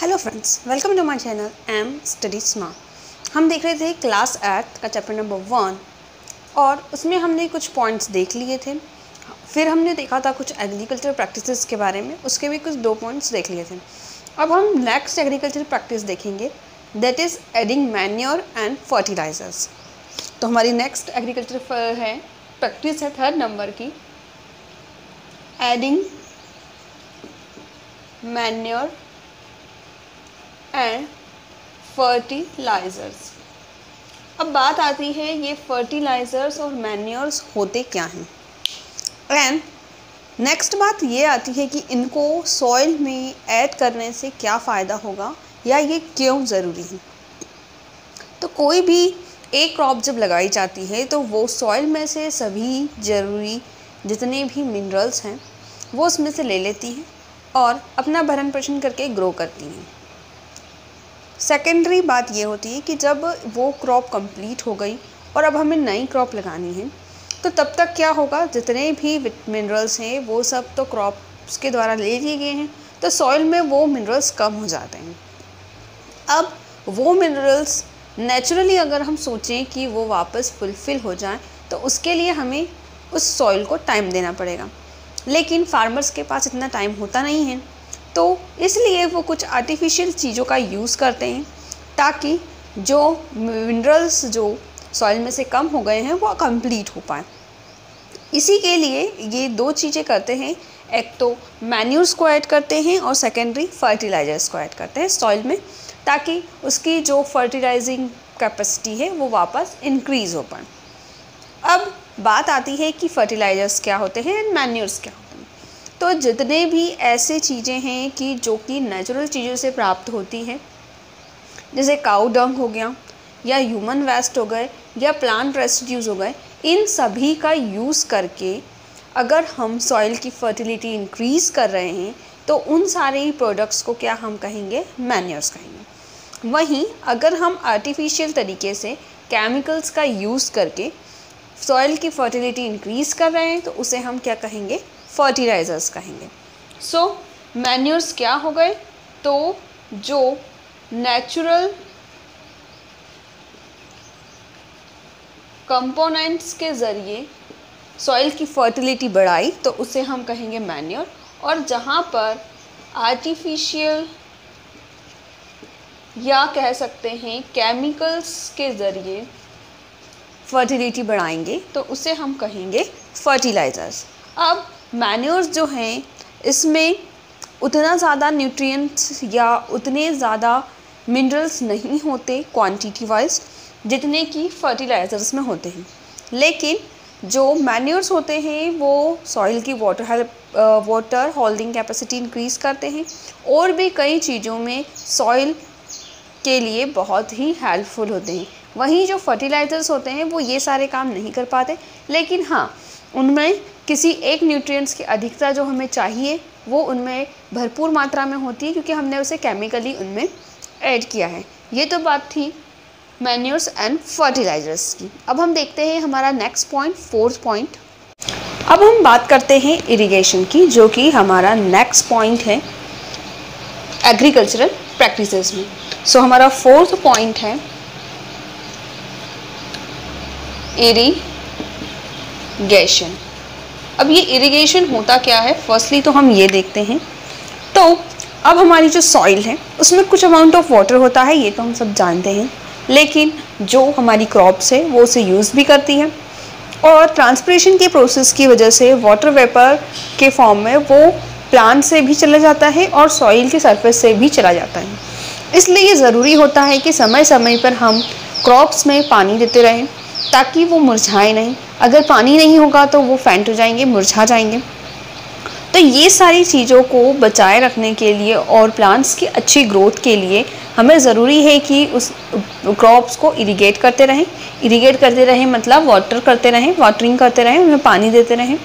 Hello friends, welcome to my channel M study smart. हम देख रहे थे क्लास 8 का चैप्टर नंबर 1 और उसमें हमने कुछ पॉइंट्स देख लिए थे। फिर हमने देखा था कुछ एग्रीकल्चर प्रैक्टिसेस के बारे में, उसके भी कुछ 2 पॉइंट्स देख लिए थे। अब हम नेक्स्ट एग्रीकल्चर प्रैक्टिस देखेंगे, that is adding manure and fertilizers. तो हमारी नेक्स्ट एग्रीकल्चर है प्रैक्टिस है 3rd नंबर की, एडिंग मैन्योर एंड फर्टिलाइज़र्स। अब बात आती है ये फर्टिलाइज़र्स और मैन्योर्स होते क्या हैं, एंड नेक्स्ट बात ये आती है कि इनको सॉइल में ऐड करने से क्या फ़ायदा होगा या ये क्यों ज़रूरी है। तो कोई भी एक क्रॉप जब लगाई जाती है तो वो सॉइल में से सभी ज़रूरी जितने भी मिनरल्स हैं वो उसमें से ले लेती हैं और अपना भरण पोषण करके ग्रो करती हैं। सेकेंडरी बात ये होती है कि जब वो क्रॉप कंप्लीट हो गई और अब हमें नई क्रॉप लगानी है तो तब तक क्या होगा, जितने भी मिनरल्स हैं वो सब तो क्रॉप्स के द्वारा ले लिए गए हैं, तो सॉइल में वो मिनरल्स कम हो जाते हैं। अब वो मिनरल्स नेचुरली अगर हम सोचें कि वो वापस फुलफ़िल हो जाएं तो उसके लिए हमें उस सॉइल को टाइम देना पड़ेगा, लेकिन फार्मर्स के पास इतना टाइम होता नहीं है, तो इसलिए वो कुछ आर्टिफिशियल चीज़ों का यूज़ करते हैं ताकि जो मिनरल्स जो सॉइल में से कम हो गए हैं वो कंप्लीट हो पाए। इसी के लिए ये 2 चीज़ें करते हैं, एक तो मैन्यूर्स को ऐड करते हैं और सेकेंडरी फर्टिलाइजर्स को ऐड करते हैं सॉइल में, ताकि उसकी जो फर्टिलाइजिंग कैपेसिटी है वो वापस इंक्रीज़ हो पाए। अब बात आती है कि फर्टिलाइजर्स क्या होते हैं एंड मैन्यूर्स क्या होते हैं। तो जितने भी ऐसे चीज़ें हैं कि जो कि नेचुरल चीज़ों से प्राप्त होती हैं, जैसे काऊ डंग हो गया या ह्यूमन वेस्ट हो गए या प्लांट रेसिड्यूज़ हो गए, इन सभी का यूज़ करके अगर हम सॉइल की फर्टिलिटी इंक्रीज़ कर रहे हैं तो उन सारे ही प्रोडक्ट्स को क्या हम कहेंगे, मैन्योर्स कहेंगे। वहीं अगर हम आर्टिफिशियल तरीके से केमिकल्स का यूज़ करके सॉइल की फर्टिलिटी इंक्रीज़ कर रहे हैं तो उसे हम क्या कहेंगे, फर्टिलाइज़र्स कहेंगे। सो मैन्योर्स क्या हो गए, तो जो नेचुरल कंपोनेंट्स के ज़रिए सॉइल की फर्टिलिटी बढ़ाई तो उसे हम कहेंगे मैन्योर, और जहाँ पर आर्टिफिशियल या कह सकते हैं केमिकल्स के ज़रिए फर्टिलिटी बढ़ाएंगे तो उसे हम कहेंगे फर्टिलाइज़र्स। अब मैन्योर्स जो हैं इसमें उतना ज़्यादा न्यूट्रिएंट्स या उतने ज़्यादा मिनरल्स नहीं होते क्वांटिटी वाइज जितने कि फर्टिलाइज़र्स में होते हैं, लेकिन जो मैन्योर्स होते हैं वो सॉइल की वाटर होल्डिंग कैपेसिटी इंक्रीज़ करते हैं और भी कई चीज़ों में सॉइल के लिए बहुत ही हेल्पफुल होते हैं। वहीं जो फर्टिलाइज़र्स होते हैं वो ये सारे काम नहीं कर पाते, लेकिन हाँ उनमें किसी एक न्यूट्रिएंट्स की अधिकता जो हमें चाहिए वो उनमें भरपूर मात्रा में होती है क्योंकि हमने उसे केमिकली उनमें ऐड किया है। ये तो बात थी मैन्योर्स एंड फर्टिलाइज़र्स की। अब हम देखते हैं हमारा नेक्स्ट पॉइंट, 4th पॉइंट। अब हम बात करते हैं इरिगेशन की, जो कि हमारा नेक्स्ट पॉइंट है एग्रीकल्चरल प्रैक्टिसेस में। सो हमारा 4th पॉइंट है इरिगेशन। अब ये इरिगेशन होता क्या है, फर्स्टली तो हम ये देखते हैं। तो अब हमारी जो सॉइल है उसमें कुछ अमाउंट ऑफ वाटर होता है, ये तो हम सब जानते हैं, लेकिन जो हमारी क्रॉप्स है वो उसे यूज़ भी करती है और ट्रांसपिरेशन के प्रोसेस की वजह से वाटर वेपर के फॉर्म में वो प्लांट से भी चला जाता है और सॉइल के सरफेस से भी चला जाता है। इसलिए ये ज़रूरी होता है कि समय समय पर हम क्रॉप्स में पानी देते रहें ताकि वो मुरझाए नहीं। अगर पानी नहीं होगा तो वो फेंट हो जाएंगे, मुरझा जाएंगे। तो ये सारी चीज़ों को बचाए रखने के लिए और प्लांट्स की अच्छी ग्रोथ के लिए हमें ज़रूरी है कि उस क्रॉप्स को इरिगेट करते रहें मतलब वाटर करते रहें, वाटरिंग करते रहें, उन्हें पानी देते रहें।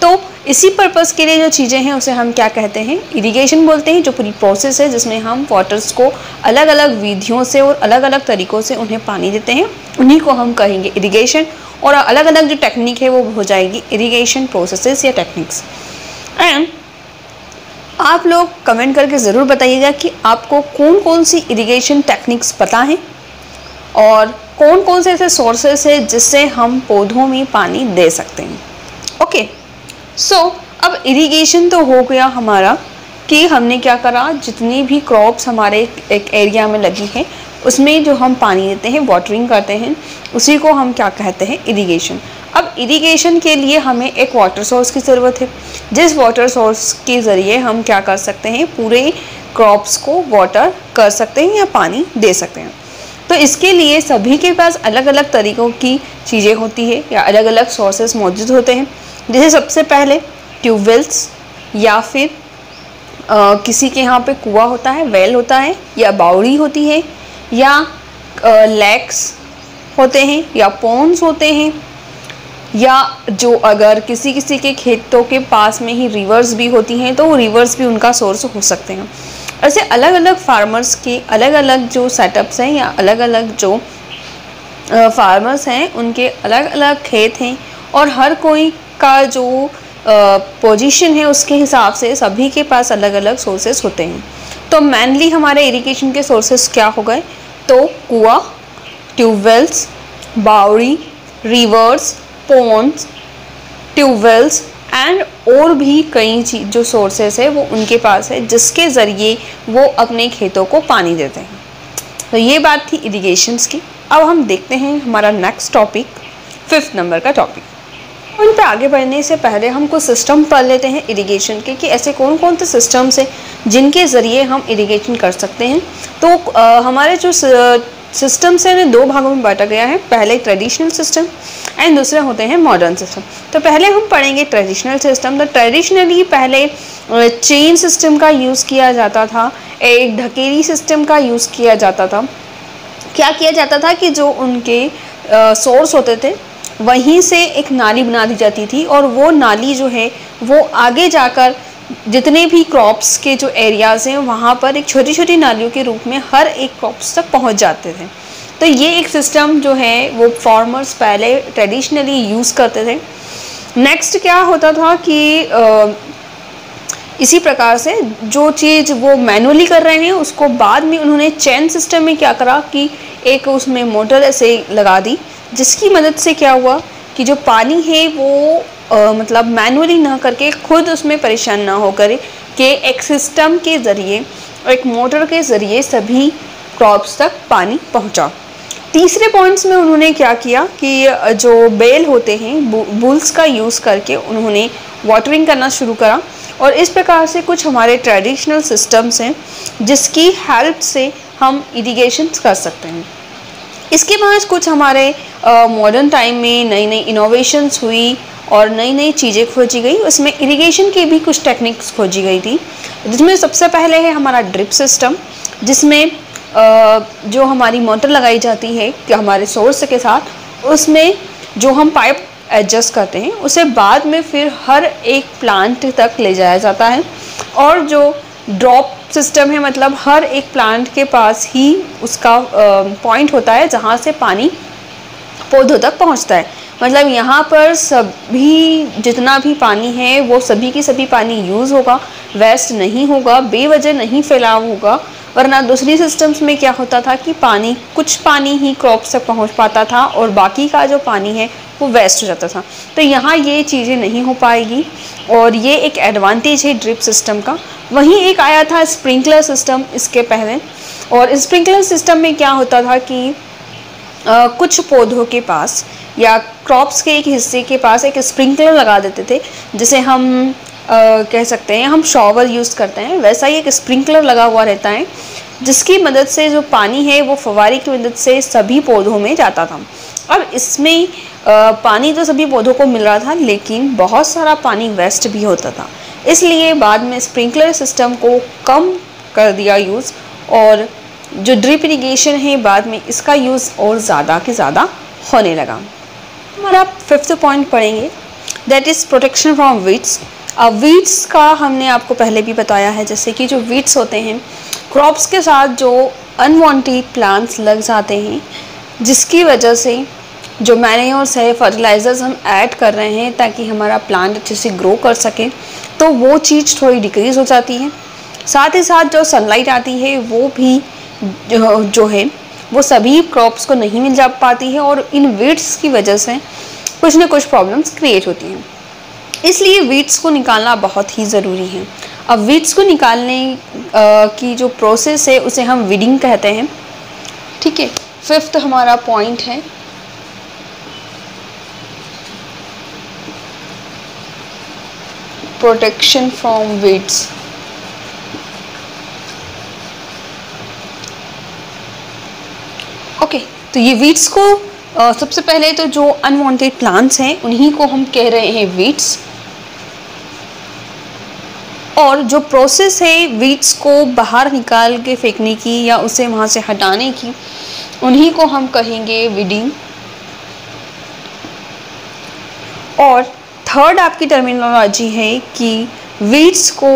तो इसी पर्पज़ के लिए जो चीज़ें हैं उसे हम क्या कहते हैं, इरिगेशन बोलते हैं। जो पूरी प्रोसेस है जिसमें हम वाटर्स को अलग अलग विधियों से और अलग अलग तरीक़ों से उन्हें पानी देते हैं, उन्हीं को हम कहेंगे इरिगेशन। और अलग अलग जो टेक्निक है वो हो जाएगी इरिगेशन प्रोसेसेस या टेक्निक्स। एंड आप लोग कमेंट करके ज़रूर बताइएगा कि आपको कौन कौन सी इरिगेशन टेक्निक्स पता हैं और कौन कौन से ऐसे सोर्सेस है जिससे हम पौधों में पानी दे सकते हैं। ओके, सो अब इरिगेशन तो हो गया हमारा कि हमने क्या करा, जितनी भी क्रॉप्स हमारे एक एरिया में लगी है उसमें जो हम पानी देते हैं, वाटरिंग करते हैं, उसी को हम क्या कहते हैं, इरिगेशन। अब इरिगेशन के लिए हमें एक वाटर सोर्स की ज़रूरत है, जिस वाटर सोर्स के ज़रिए हम क्या कर सकते हैं, पूरे क्रॉप्स को वाटर कर सकते हैं या पानी दे सकते हैं। तो इसके लिए सभी के पास अलग अलग तरीक़ों की चीज़ें होती है या अलग अलग सोर्सेस मौजूद होते हैं। जैसे सबसे पहले ट्यूबवेल्स या फिर किसी के यहाँ पे कुआं होता है, वेल होता है, या बावड़ी होती है, या लेक्स होते हैं, या पॉन्ड्स होते हैं, या जो अगर किसी किसी के खेतों के पास में ही रिवर्स भी होती हैं तो वो रिवर्स भी उनका सोर्स हो सकते हैं। ऐसे अलग अलग फार्मर्स के अलग अलग जो सेटअप्स हैं या अलग अलग जो फार्मर्स हैं उनके अलग अलग खेत हैं और हर कोई का जो पोजीशन है उसके हिसाब से सभी के पास अलग अलग सोर्सेस होते हैं। तो मेनली हमारे इरिगेशन के सोर्सेस क्या हो गए, तो कुआं, ट्यूबवेल्स, बावड़ी, रिवर्स, पॉन्ड्स, ट्यूबवेल्स एंड और भी कई जो सोर्सेस है वो उनके पास है जिसके ज़रिए वो अपने खेतों को पानी देते हैं। तो ये बात थी इरिगेशंस की। अब हम देखते हैं हमारा नेक्स्ट टॉपिक, 5th नंबर का टॉपिक। उन पे आगे बढ़ने से पहले हम कुछ सिस्टम पढ़ लेते हैं इरिगेशन के कि ऐसे कौन कौन से सिस्टम्स हैं जिनके ज़रिए हम इरिगेशन कर सकते हैं। तो हमारे जो सिस्टम्स हैं उन्हें 2 भागों में बांटा गया है, पहले ट्रेडिशनल सिस्टम एंड दूसरे होते हैं मॉडर्न सिस्टम। तो पहले हम पढ़ेंगे ट्रेडिशनल सिस्टम। तो ट्रेडिशनली पहले चेन सिस्टम का यूज़ किया जाता था, एक ढकेली सिस्टम का यूज़ किया जाता था। क्या किया जाता था कि जो उनके सोर्स होते थे वहीं से एक नाली बना दी जाती थी और वो नाली जो है वो आगे जाकर जितने भी क्रॉप्स के जो एरियाज़ हैं वहाँ पर एक छोटी छोटी नालियों के रूप में हर एक क्रॉप्स तक पहुँच जाते थे। तो ये एक सिस्टम जो है वो फार्मर्स पहले ट्रेडिशनली यूज़ करते थे। नेक्स्ट क्या होता था कि इसी प्रकार से जो चीज़ वो मैनुअली कर रहे हैं उसको बाद में उन्होंने चेन सिस्टम में क्या करा कि एक उसमें मोटर ऐसे लगा दी जिसकी मदद से क्या हुआ कि जो पानी है वो मतलब मैनुअली ना करके खुद उसमें परेशान ना होकर कि एक सिस्टम के ज़रिए, एक मोटर के ज़रिए सभी क्रॉप्स तक पानी पहुंचा। तीसरे पॉइंट्स में उन्होंने क्या किया कि जो बेल होते हैं, बुल्स का यूज़ करके उन्होंने वाटरिंग करना शुरू करा और इस प्रकार से कुछ हमारे ट्रेडिशनल सिस्टम्स हैं जिसकी हेल्प से हम इरिगेशन कर सकते हैं। इसके बाद कुछ हमारे मॉडर्न टाइम में नई नई इनोवेशंस हुई और नई नई चीज़ें खोजी गई, उसमें इरिगेशन की भी कुछ टेक्निक्स खोजी गई थी, जिसमें सबसे पहले है हमारा ड्रिप सिस्टम, जिसमें जो हमारी मोटर लगाई जाती है कि हमारे सोर्स के साथ, उसमें जो हम पाइप एडजस्ट करते हैं उसे बाद में फिर हर एक प्लांट तक ले जाया जाता है। और जो ड्रॉप सिस्टम है मतलब हर एक प्लांट के पास ही उसका पॉइंट होता है जहाँ से पानी पौधों तक पहुँचता है। मतलब यहाँ पर सभी जितना भी पानी है वो सभी की सभी पानी यूज़ होगा, वेस्ट नहीं होगा, बेवजह नहीं फैलाव होगा। वरना दूसरी सिस्टम्स में क्या होता था कि कुछ पानी ही क्रॉप्स तक पहुँच पाता था और बाकी का जो पानी है वो वेस्ट हो जाता था। तो यहाँ ये चीज़ें नहीं हो पाएगी और ये एक एडवांटेज है ड्रिप सिस्टम का। वहीं एक आया था स्प्रिंकलर सिस्टम इसके पहले, और स्प्रिंकलर सिस्टम में क्या होता था कि कुछ पौधों के पास या क्रॉप्स के एक हिस्से के पास एक स्प्रिंकलर लगा देते थे, जिसे हम कह सकते हैं हम शॉवर यूज़ करते हैं, वैसा ही एक स्प्रिंकलर लगा हुआ रहता है जिसकी मदद से जो पानी है वो फव्वारे की मदद से सभी पौधों में जाता था। अब इसमें पानी तो सभी पौधों को मिल रहा था लेकिन बहुत सारा पानी वेस्ट भी होता था, इसलिए बाद में स्प्रिंकलर सिस्टम को कम कर दिया यूज़ और जो ड्रिप इरिगेशन है बाद में इसका यूज़ और ज़्यादा के ज़्यादा होने लगा। हमारा 5th पॉइंट पढ़ेंगे, that is protection from weeds. अब वीड्स का हमने आपको पहले भी बताया है, जैसे कि जो वीड्स होते हैं क्रॉप्स के साथ जो अनवांटेड प्लांट्स लग जाते हैं जिसकी वजह से जो मैन्योर्स है, फर्टिलाइज़र्स हम ऐड कर रहे हैं ताकि हमारा प्लांट अच्छे से ग्रो कर सके, तो वो चीज़ थोड़ी डिक्रीज हो जाती है। साथ ही साथ जो सनलाइट आती है वो भी जो है वो सभी क्रॉप्स को नहीं मिल जा पाती है और इन वीड्स की वजह से कुछ ना कुछ प्रॉब्लम्स क्रिएट होती हैं। इसलिए वीड्स को निकालना बहुत ही ज़रूरी है। अब वीड्स को निकालने की जो प्रोसेस है उसे हम वीडिंग कहते हैं। ठीक है, फिफ्थ हमारा पॉइंट है प्रोटेक्शन फ्रॉम वीड्स। ओके, तो ये वीड्स को सबसे पहले तो जो अनवांटेड प्लांट्स हैं उन्हीं को हम कह रहे हैं वीड्स, और जो प्रोसेस है वीड्स को बाहर निकाल के फेंकने की या उसे वहाँ से हटाने की उन्हीं को हम कहेंगे वीडिंग। और थर्ड आपकी टर्मिनोलॉजी है कि वीड्स को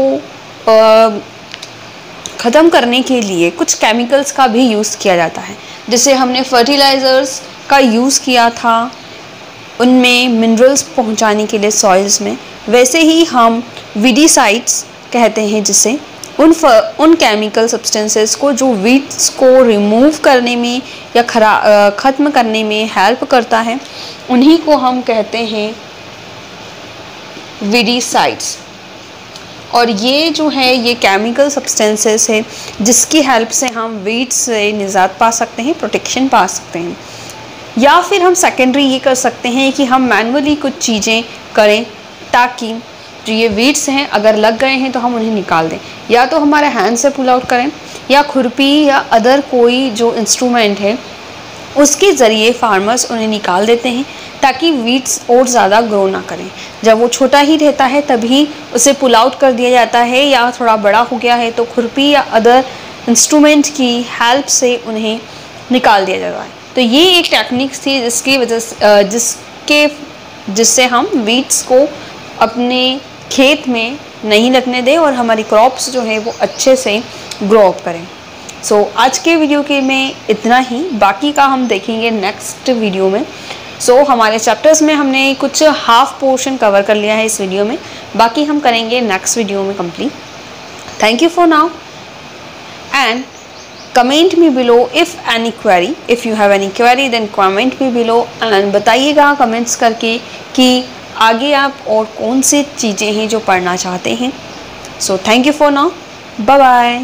ख़त्म करने के लिए कुछ केमिकल्स का भी यूज़ किया जाता है। जैसे हमने फर्टिलाइज़र्स का यूज़ किया था उनमें मिनरल्स पहुंचाने के लिए सॉइल्स में, वैसे ही हम वीडीसाइड्स कहते हैं जिसे उन केमिकल सब्सटेंसेस को जो वीड्स को रिमूव करने में या ख़त्म करने में हेल्प करता है, उन्हीं को हम कहते हैं वीडीसाइड्स। और ये जो है ये केमिकल सब्सटेंसेस है जिसकी हेल्प से हम वीड्स से निजात पा सकते हैं, प्रोटेक्शन पा सकते हैं। या फिर हम सेकेंडरी ये कर सकते हैं कि हम मैनुअली कुछ चीज़ें करें ताकि जो ये वीड्स हैं अगर लग गए हैं तो हम उन्हें निकाल दें, या तो हमारे हैंड से पुल आउट करें या खुरपी या अदर कोई जो इंस्ट्रूमेंट है उसके ज़रिए फार्मर्स उन्हें निकाल देते हैं ताकि वीड्स और ज़्यादा ग्रो ना करें। जब वो छोटा ही रहता है तभी उसे पुल आउट कर दिया जाता है, या थोड़ा बड़ा हो गया है तो खुरपी या अदर इंस्ट्रूमेंट की हेल्प से उन्हें निकाल दिया जाता है। तो ये एक टेक्निक थी जिसकी वजह से जिससे हम वीड्स को अपने खेत में नहीं लगने दें और हमारी क्रॉप्स जो है वो अच्छे से ग्रो अप करें। सो आज के वीडियो के में इतना ही, बाकी का हम देखेंगे नेक्स्ट वीडियो में। हमारे चैप्टर्स में हमने कुछ हाफ पोर्शन कवर कर लिया है इस वीडियो में, बाकी हम करेंगे नेक्स्ट वीडियो में complete. Thank you for now and comment me below if any query. If you have any query then comment me below and बताइएगा कमेंट्स करके कि आगे आप और कौन सी चीज़ें हैं जो पढ़ना चाहते हैं। So thank you for now, bye bye.